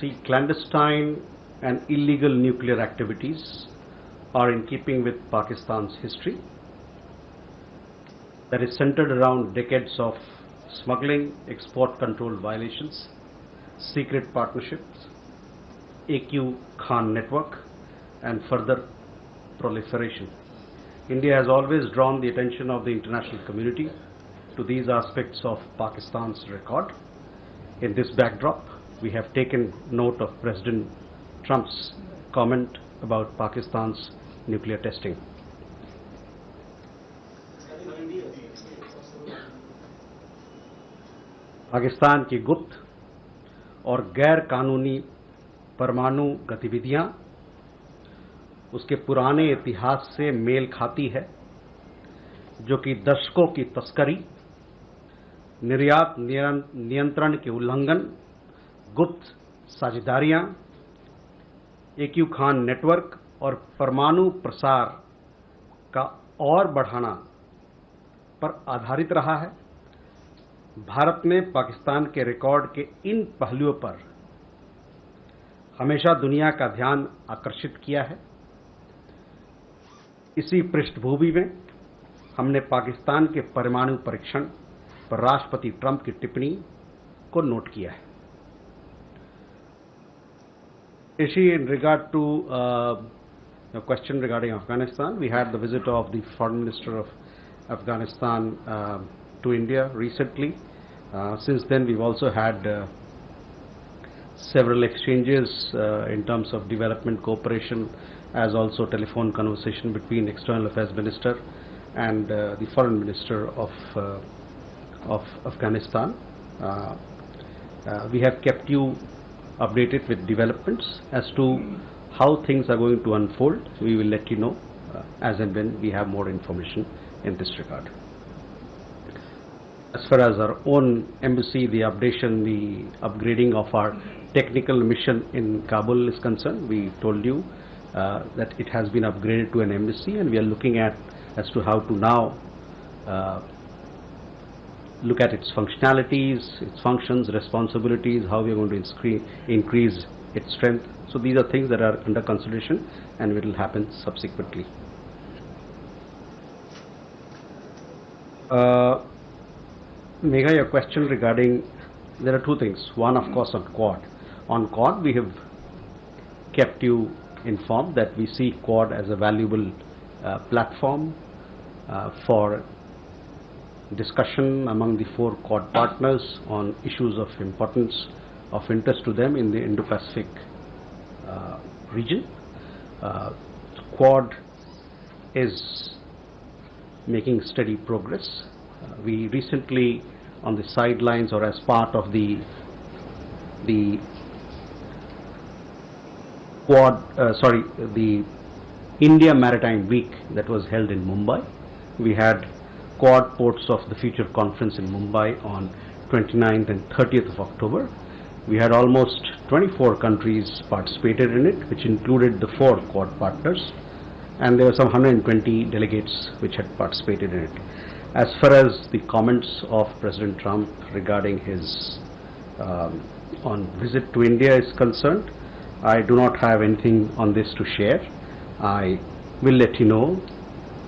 See, clandestine and illegal nuclear activities are in keeping with Pakistan's history that is centered around decades of smuggling, export control violations, secret partnerships, AQ Khan network, and further proliferation. India has always drawn the attention of the international community to these aspects of Pakistan's record. In this backdrop, we have taken note of President Trump's comment about Pakistan's nuclear testing. Pakistan की गुप्त और गैर कानूनी परमाणु गतिविधियां उसके पुराने इतिहास से मेल खाती है, जो कि दशकों की तस्करी, निर्यात नियंत्रण के उल्लंघन, गुप्त साझेदारियां, AQ खान नेटवर्क और परमाणु प्रसार का और बढ़ाना पर आधारित रहा है। भारत ने पाकिस्तान के रिकॉर्ड के इन पहलुओं पर हमेशा दुनिया का ध्यान आकर्षित किया है। इसी पृष्ठभूमि में हमने पाकिस्तान के परमाणु परीक्षण पर राष्ट्रपति ट्रंप की टिप्पणी को नोट किया है। Ishi, in regard to a question regarding Afghanistan, we had the visit of the Foreign Minister of Afghanistan to India recently. Since then, we've also had several exchanges in terms of development cooperation, as also telephone conversation between External Affairs Minister and the Foreign Minister of Afghanistan. We have kept you updated with developments as to how things are going to unfold. We will let you know as and when we have more information in this regard. As far as our own embassy, the updation, the upgrading of our technical mission in Kabul is concerned, we told you that it has been upgraded to an embassy, and we are looking at as to how to now look at its functionalities, its functions, responsibilities, how we are going to increase its strength. So these are things that are under consideration and it will happen subsequently. Megha, your question regarding, there are two things. One, of course, on Quad. On Quad, we have kept you informed that we see Quad as a valuable platform for discussion among the four Quad partners on issues of importance, of interest to them in the Indo-Pacific region. Quad is making steady progress. We recently, on the sidelines or as part of the India Maritime Week that was held in Mumbai, we had Quad Ports of the Future Conference in Mumbai on 29th and 30th of October. We had almost 24 countries participated in it, which included the four Quad partners, and there were some 120 delegates which had participated in it. As far as the comments of President Trump regarding his on visit to India is concerned, I do not have anything on this to share. I will let you know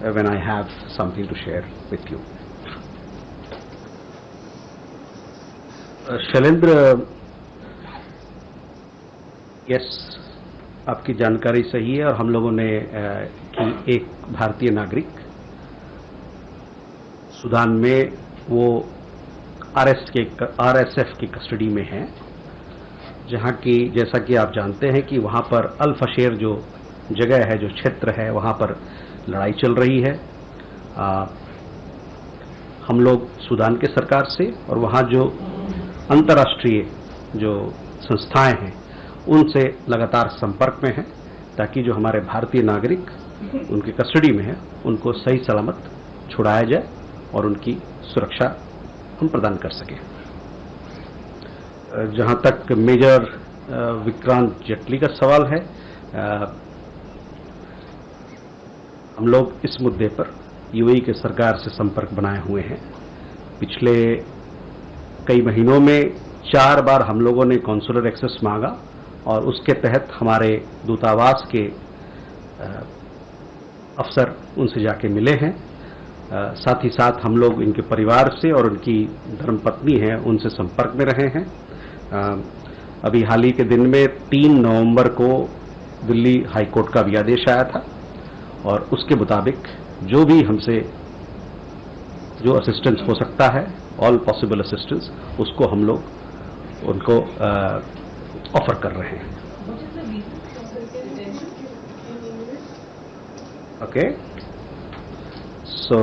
when I have something to share with you. Shailendra, yes, आपकी जानकारी सही है और हम लोगों ने कि एक भारतीय नागरिक सूडान में वो RSF की कस्टडी में है, जहाँ की जैसा कि आप जानते हैं कि वहाँ पर अल फशेर जो जगह है, जो क्षेत्र है, वहाँ पर लड़ाई चल रही है। हम लोग सूडान के सरकार से और वहाँ जो अंतर्राष्ट्रीय जो संस्थाएं हैं उनसे लगातार संपर्क में हैं, ताकि जो हमारे भारतीय नागरिक उनकी कस्टडी में है उनको सही सलामत छुड़ाया जाए और उनकी सुरक्षा हम प्रदान कर सकें। जहाँ तक मेजर विक्रांत जेटली का सवाल है, हम लोग इस मुद्दे पर यूएई के सरकार से संपर्क बनाए हुए हैं। पिछले कई महीनों में 4 बार हम लोगों ने कॉन्सुलर एक्सेस मांगा और उसके तहत हमारे दूतावास के अफसर उनसे जाके मिले हैं। साथ ही साथ हम लोग इनके परिवार से और उनकी धर्मपत्नी हैं उनसे संपर्क में रहे हैं। अभी हाल ही के दिन में 3 नवंबर को दिल्ली हाई कोर्ट का भी आदेश आया था और उसके मुताबिक जो भी हमसे जो असिस्टेंस हो सकता है, ऑल पॉसिबल असिस्टेंस, उसको हम लोग उनको ऑफर कर रहे हैं। Okay, so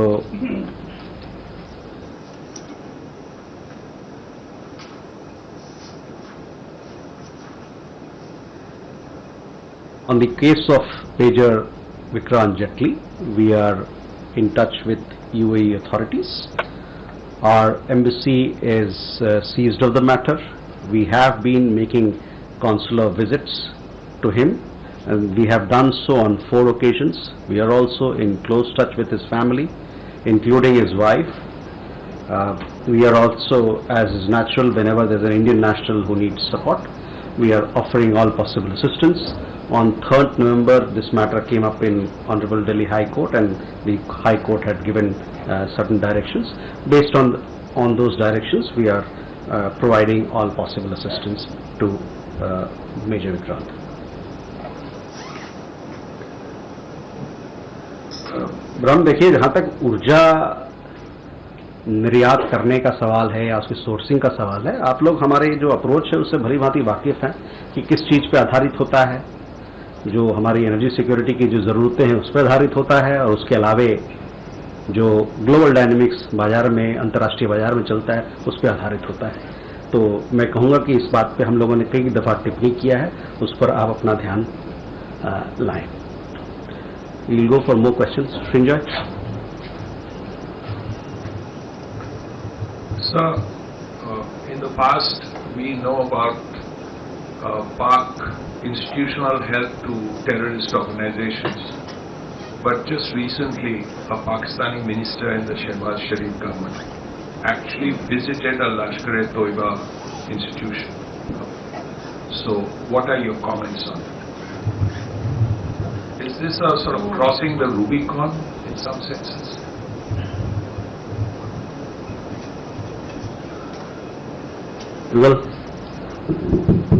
on the case of Major Vikrant Jaitly, we are in touch with UAE authorities. Our embassy is seized of the matter. We have been making consular visits to him, and we have done so on 4 occasions. We are also in close touch with his family, including his wife. We are also, as is natural, whenever there's an Indian national who needs support, we are offering all possible assistance. On 3rd November, this matter came up in Honorable Delhi High Court, and the High Court had given certain directions. Based on those directions, we are providing all possible assistance to Major Vikrant. ब्रह्म, देखिए, जहाँ तक ऊर्जा निर्यात करने का सवाल है या उसकी सोर्सिंग का सवाल है, आप लोग हमारे जो अप्रोच है उससे भली भांति वाकिफ हैं कि किस चीज़ पे आधारित होता है। जो हमारी एनर्जी सिक्योरिटी की जो ज़रूरतें हैं उस पर आधारित होता है, और उसके अलावे जो ग्लोबल डायनेमिक्स बाजार में, अंतर्राष्ट्रीय बाजार में चलता है, उस पर आधारित होता है। तो मैं कहूँगा कि इस बात पे हम लोगों ने कई दफ़ा टिप्पणी किया है, उस पर आप अपना ध्यान लाएं। We'll go for more questions. Srinjoy. Sir, in the past we know about Pak institutional help to terrorist organizations, but just recently a Pakistani minister in the Shehbaz Sharif government actually visited a Lashkar-e-Toiba institution. So what are your comments on it? Is this a sort of crossing the Rubicon in some senses? Well,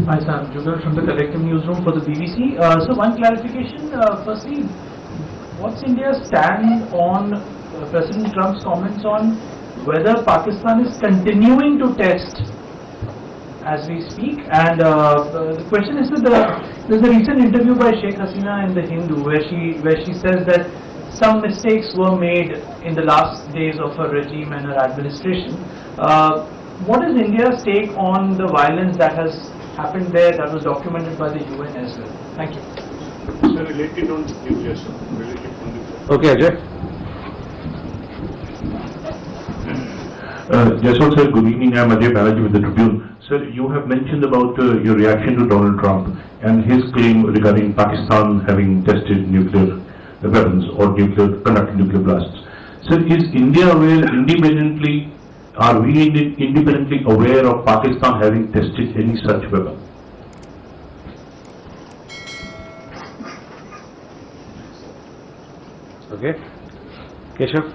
hi, sir. I'm Jugal from the Collective Newsroom for the BBC. So one clarification. Firstly, what's India's stand on President Trump's comments on whether Pakistan is continuing to test as we speak? And the question is that there's a recent interview by Sheikh Hasina in The Hindu where she says that some mistakes were made in the last days of her regime and her administration. What is India's take on the violence that has happened there, that was documented by the UN as well? Thank you. Sir, related on nuclear, sir. Related on nuclear. okay, Ajay. Jaswal sir, good evening. I am Ajay Banerjee with the Tribune. Sir, you have mentioned about your reaction to Donald Trump and his claim regarding Pakistan having tested nuclear weapons or conducted nuclear blasts. Sir, is India aware independently? Are we independently aware of Pakistan having tested any such weapon? Okay, Keshav.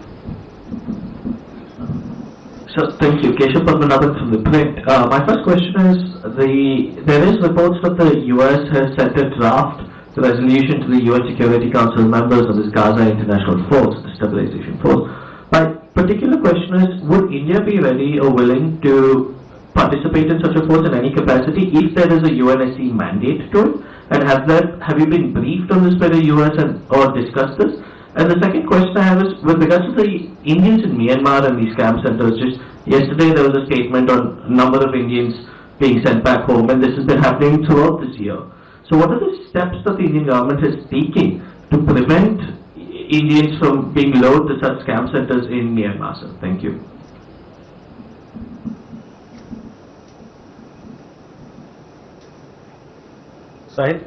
So, thank you. Keshav Padmanabhan from the print. My first question is, there is reports that the US has sent a draft resolution to the UN Security Council members of this Gaza International Force, the Stabilization Force. My particular question is, would India be ready or willing to participate in such a force in any capacity if there is a UNSC mandate to it? And have you been briefed on this by the US or discussed this? And the second question I have is with regards to the Indians in Myanmar and these camp centers. Just yesterday there was a statement on a number of Indians being sent back home, and this has been happening throughout this year. So what are the steps that the Indian government is taking to prevent Indians from being lured to such camp centers in Myanmar, sir? Thank you. Sahil.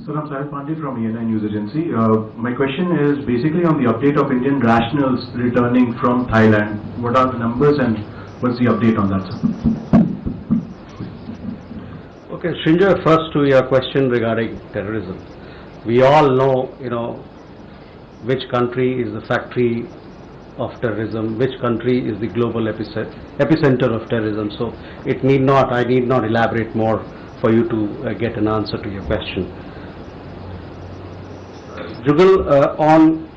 Sir, I'm Sahil Pandey from MEA News Agency. My question is basically on the update of Indian nationals returning from Thailand. What are the numbers and what's the update on that, sir? Okay, Srinjoy, first to your question regarding terrorism. We all know, which country is the factory of terrorism, which country is the global epicenter of terrorism. So I need not elaborate more for you to get an answer to your question. Jugal, on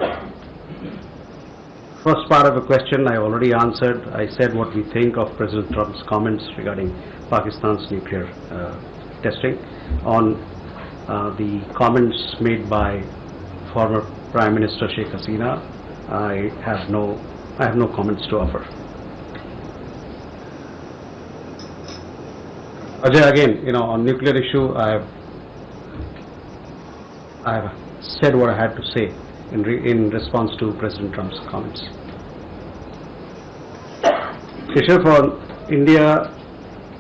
first part of the question, I already answered. I said what we think of President Trump's comments regarding Pakistan's nuclear testing. On the comments made by former Prime Minister Sheikh Hasina, I have no comments to offer. Ajay, again, on nuclear issue, I have said what I had to say in response to President Trump's comments. Keshav, India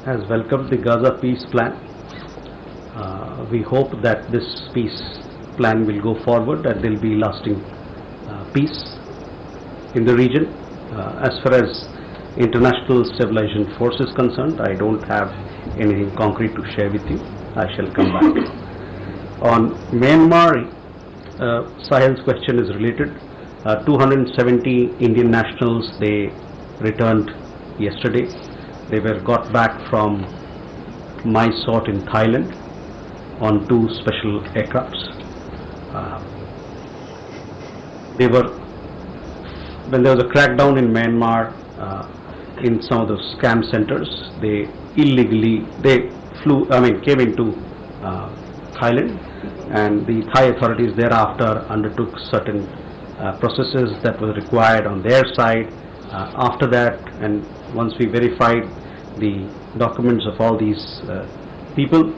has welcomed the Gaza peace plan. We hope that this peace plan will go forward and there will be lasting peace in the region. As far as International Stabilization Force is concerned, I don't have anything concrete to share with you. I shall come back. On Myanmar, Sahil's question is related. 270 Indian nationals, they returned yesterday. They were got back from Mysore in Thailand on 2 special aircrafts. When there was a crackdown in Myanmar, in some of those scam centers, they came into Thailand, and the Thai authorities thereafter undertook certain processes that were required on their side. After that, and once we verified the documents of all these people,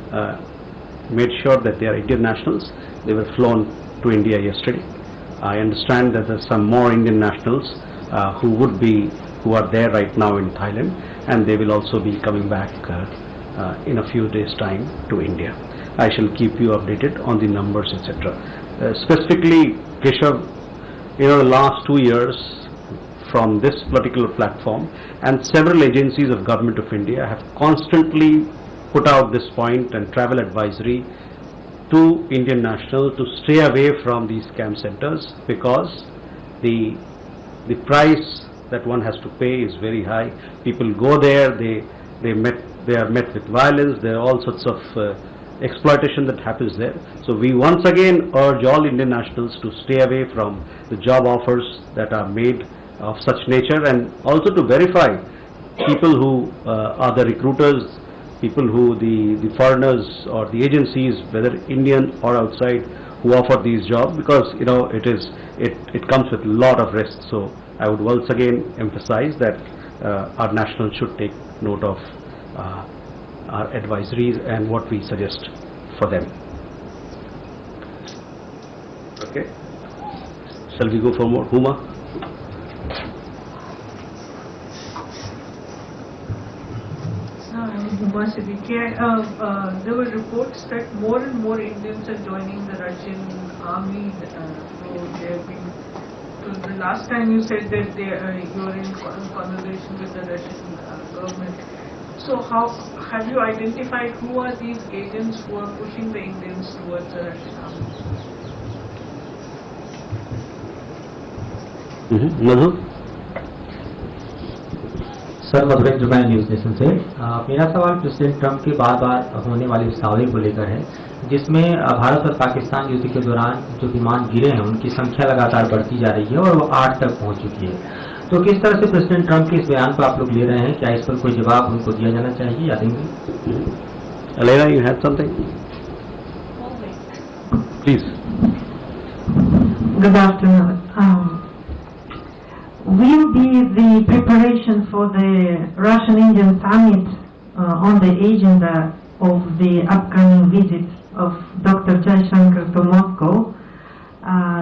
made sure that they are Indian nationals, they were flown to India yesterday. I understand that there are some more Indian nationals who are there right now in Thailand, and they will also be coming back in a few days' time to India. I shall keep you updated on the numbers, etc. Specifically, Keshav, the last 2 years from this particular platform, and several agencies of Government of India have constantly put out this point and travel advisory to Indian nationals to stay away from these scam centers, because the price that one has to pay is very high. People go there, they are met with violence, there are all sorts of exploitation that happens there. So we once again urge all Indian nationals to stay away from the job offers that are made of such nature, and also to verify people who are the recruiters, people who the foreigners or the agencies, whether Indian or outside, who offer these jobs, because it comes with a lot of risks. So I would once again emphasize that our nationals should take note of our advisories and what we suggest for them. Okay, shall we go for more? Huma? There were reports that more and more Indians are joining the Russian army. The last time you said that you were in conversation with the Russian government. So how have you identified who are these agents who are pushing the Indians towards the Russian army? Madhu? Sir, Vikrant news agency से मेरा सवाल president Trump की बार बार होने वाली उकसावे को लेकर है, जिसमें भारत और पाकिस्तान युद्ध के दौरान जो विमान गिरे हैं उनकी संख्या लगातार बढ़ती जा रही है और वो 8 तक पहुंच चुकी है. तो किस तरह से प्रेसिडेंट ट्रंप के इस बयान को आप लोग ले रहे हैं? क्या इस पर कोई जवाब उनको दिया जाना चाहिए या देंगे? Elena, you had something? Please. Good afternoon. Will be the preparation for the Russian-Indian summit on the agenda of the upcoming visit of Dr. Jaishankar to Moscow,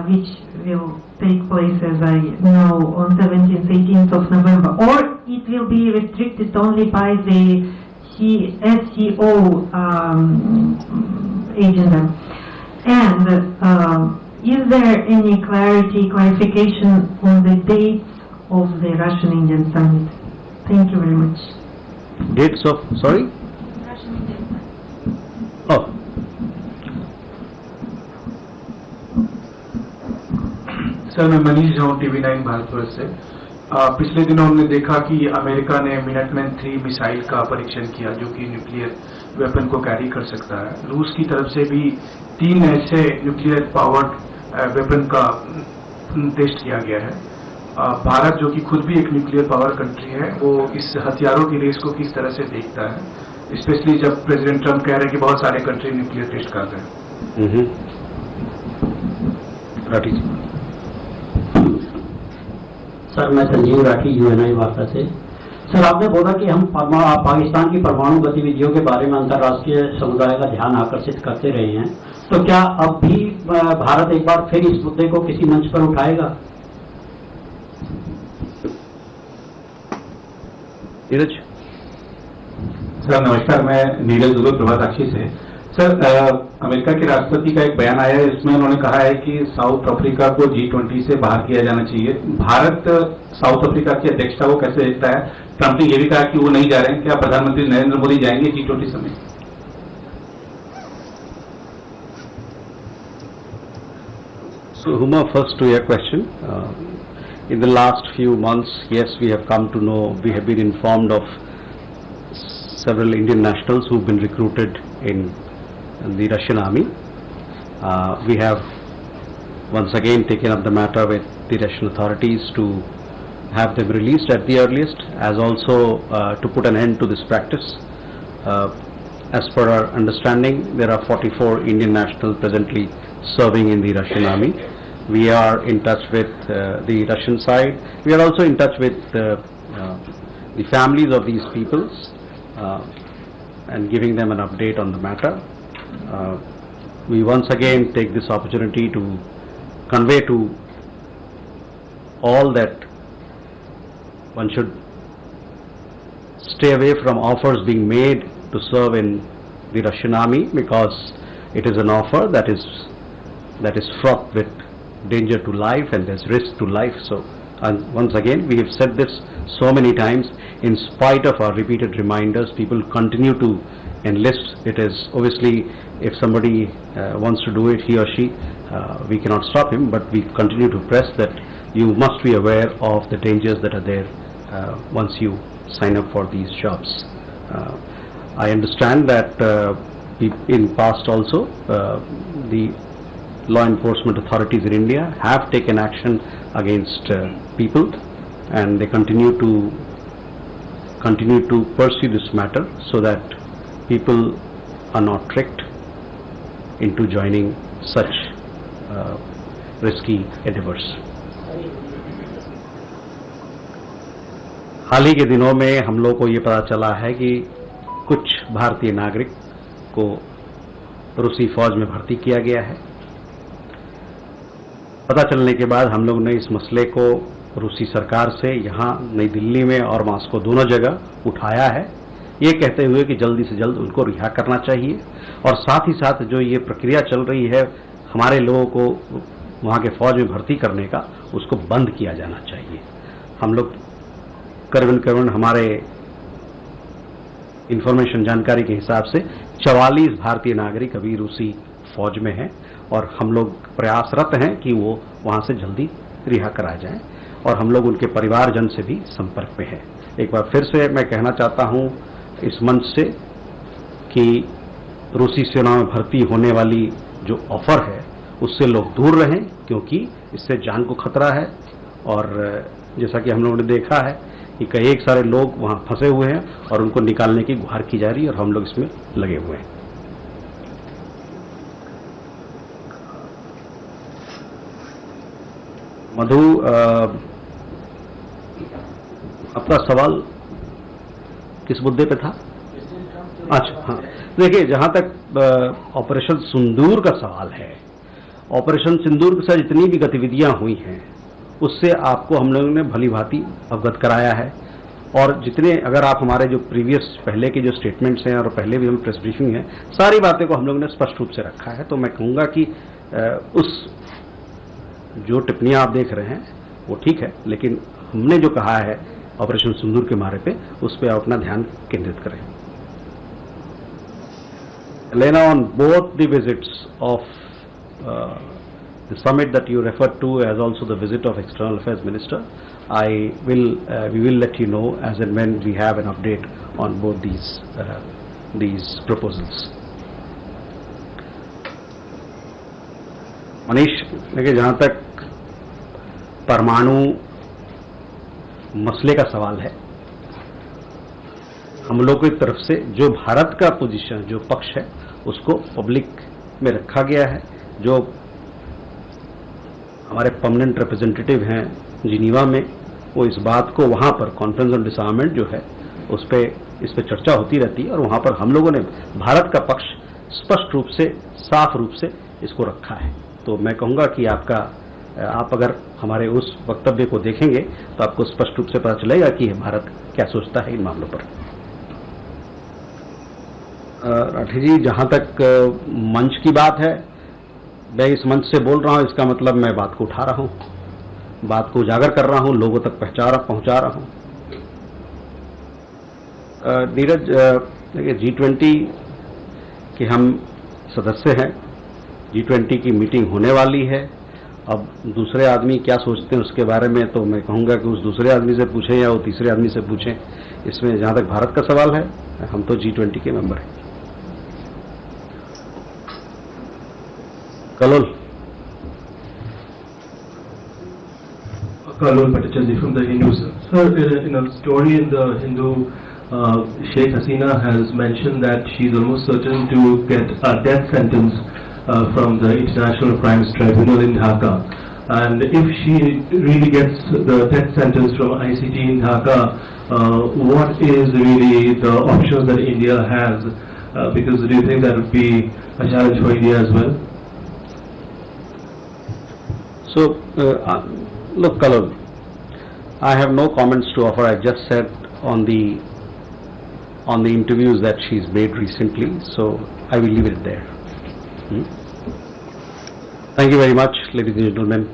which will take place, as I know, on 17th, 18th of November, or it will be restricted only by the SCO agenda? And is there any clarification on the dates of the Russian-Indian summit? Thank you very much. Dates of, sorry? Russian-Indian summit. Sir, मैं मनीष हूँ, TV9 Bharatvarsh से। पिछले दिनों हमने देखा कि America ने Minuteman 3 missile का परीक्षण किया जो कि न्यूक्लियर वेपन को कैरी कर सकता है। रूस की तरफ से भी 3 ऐसे न्यूक्लियर पावर्ड वेपन का टेस्ट किया गया है। भारत जो कि खुद भी एक न्यूक्लियर पावर कंट्री है, वो इस हथियारों की रेस को किस तरह से देखता है, स्पेशली जब प्रेसिडेंट ट्रंप कह रहे हैं कि बहुत सारे कंट्री न्यूक्लियर टेस्ट कर रहे हैं। राठी जी। सर, मैं संजीव राठी, UNI वार्ता से। सर, आपने बोला कि हम पाकिस्तान की परमाणु गतिविधियों के बारे में अंतर्राष्ट्रीय समुदाय का ध्यान आकर्षित करते रहे हैं, तो क्या अब भी भारत एक बार फिर इस मुद्दे को किसी मंच पर उठाएगा? नीरज। सर नमस्कार, मैं नीरज दुबे प्रभाताक्षी से। सर, अमेरिका के राष्ट्रपति का एक बयान आया है, इसमें उन्होंने कहा है कि साउथ अफ्रीका को G20 से बाहर किया जाना चाहिए। भारत साउथ अफ्रीका की अध्यक्षता को कैसे देखता है? ट्रंप ने यह भी कहा कि वो नहीं जा रहे हैं, क्या प्रधानमंत्री नरेंद्र मोदी जाएंगे G20 summit? So, Huma, first to your question. In the last few months, yes, we have come to know, we have been informed of several Indian nationals who've been recruited in the Russian army. We have once again taken up the matter with the Russian authorities to have them released at the earliest, as also to put an end to this practice. As per our understanding, there are 44 Indian nationals presently serving in the Russian army. We are in touch with the Russian side. We are also in touch with the families of these peoples and giving them an update on the matter. We once again take this opportunity to convey to all that one should stay away from offers being made to serve in the Russian army, because it is an offer that is fraught with danger to life and there's risk to life. So, and once again, we have said this so many times, in spite of our repeated reminders, people continue to enlist. It is obviously, if somebody wants to do it, he or she, we cannot stop him, but we continue to press that you must be aware of the dangers that are there once you sign up for these jobs. I understand that in past also, the law enforcement authorities in India have taken action against people, and they continue to pursue this matter so that people are not tricked into joining such risky endeavors. हाल ही के दिनों में हम लोग को ये पता चला है कि कुछ भारतीय नागरिक को रूसी फौज में भर्ती किया गया है। पता चलने के बाद हम लोग ने इस मसले को रूसी सरकार से यहाँ नई दिल्ली में और मॉस्को दोनों जगह उठाया है, ये कहते हुए कि जल्दी से जल्द उनको रिहा करना चाहिए, और साथ ही साथ जो ये प्रक्रिया चल रही है हमारे लोगों को वहाँ के फौज में भर्ती करने का, उसको बंद किया जाना चाहिए। हम लोग करीबन हमारे इंफॉर्मेशन जानकारी के हिसाब से 44 भारतीय नागरिक अभी रूसी फौज में हैं, और हम लोग प्रयासरत हैं कि वो वहाँ से जल्दी रिहा करा जाएं, और हम लोग उनके परिवारजन से भी संपर्क में हैं। एक बार फिर से मैं कहना चाहता हूँ इस मंच से कि रूसी सेना में भर्ती होने वाली जो ऑफर है उससे लोग दूर रहें, क्योंकि इससे जान को खतरा है, और जैसा कि हम लोगों ने देखा है कि कई सारे लोग वहाँ फंसे हुए हैं और उनको निकालने की गुहार की जा रही है, और हम लोग इसमें लगे हुए हैं। मधु, आपका सवाल किस मुद्दे पे था? अच्छा, हाँ, देखिए, जहां तक ऑपरेशन सिंदूर का सवाल है, ऑपरेशन सिंदूर के साथ जितनी भी गतिविधियां हुई हैं उससे आपको हम लोगों ने भली भांति अवगत कराया है, और जितने, अगर आप हमारे जो प्रीवियस पहले के जो स्टेटमेंट्स हैं और पहले भी हम प्रेस ब्रीफिंग है, सारी बातें को हम लोगों ने स्पष्ट रूप से रखा है। तो मैं कहूँगा कि उस जो टिप्पणियां आप देख रहे हैं वो ठीक है, लेकिन हमने जो कहा है ऑपरेशन सिंदूर के बारे पे, उस पर आप अपना ध्यान केंद्रित करें। Elena, on both the visits of the summit that you referred to, as also the visit of External Affairs Minister, we will let you know as and when we have an update on both these proposals. Manish, देखिए जहाँ तक परमाणु मसले का सवाल है, हम लोगों की तरफ से जो भारत का पोजीशन, जो पक्ष है, उसको पब्लिक में रखा गया है. जो हमारे परमानेंट रिप्रेजेंटेटिव हैं जिनीवा में, वो इस बात को वहाँ पर कॉन्फ्रेंस ऑन डिसआर्ममेंट जो है उस पर चर्चा होती रहती है, और वहाँ पर हम लोगों ने भारत का पक्ष स्पष्ट रूप से, साफ रूप से इसको रखा है. तो मैं कहूँगा कि आप अगर हमारे उस वक्तव्य को देखेंगे तो आपको स्पष्ट रूप से पता चलेगा कि भारत क्या सोचता है इन मामलों पर. राठी जी, जहाँ तक मंच की बात है, मैं इस मंच से बोल रहा हूँ, इसका मतलब मैं बात को उठा रहा हूँ, बात को उजागर कर रहा हूँ, लोगों तक पहुँचा रहा हूँ. नीरज, देखिए G20 के हम सदस्य हैं, G20 की मीटिंग होने वाली है. अब दूसरे आदमी क्या सोचते हैं उसके बारे में तो मैं कहूँगा कि उस दूसरे आदमी से पूछें या वो तीसरे आदमी से पूछें. इसमें जहाँ तक भारत का सवाल है, हम तो G20 के मेंबर हैं. Kalol Bhattacharjee from the Hindu. Sir, in a story in the Hindu, Sheikh Hasina has mentioned that she's almost certain to get a death sentence from the International Crimes Tribunal in Dhaka. And if she really gets the death sentence from ICT in Dhaka, what is really the options that India has? Because do you think that would be a challenge for India as well? So, look, Kalol, I have no comments to offer. I just said on the interviews that she's made recently, so I will leave it there. Thank you very much, ladies and gentlemen.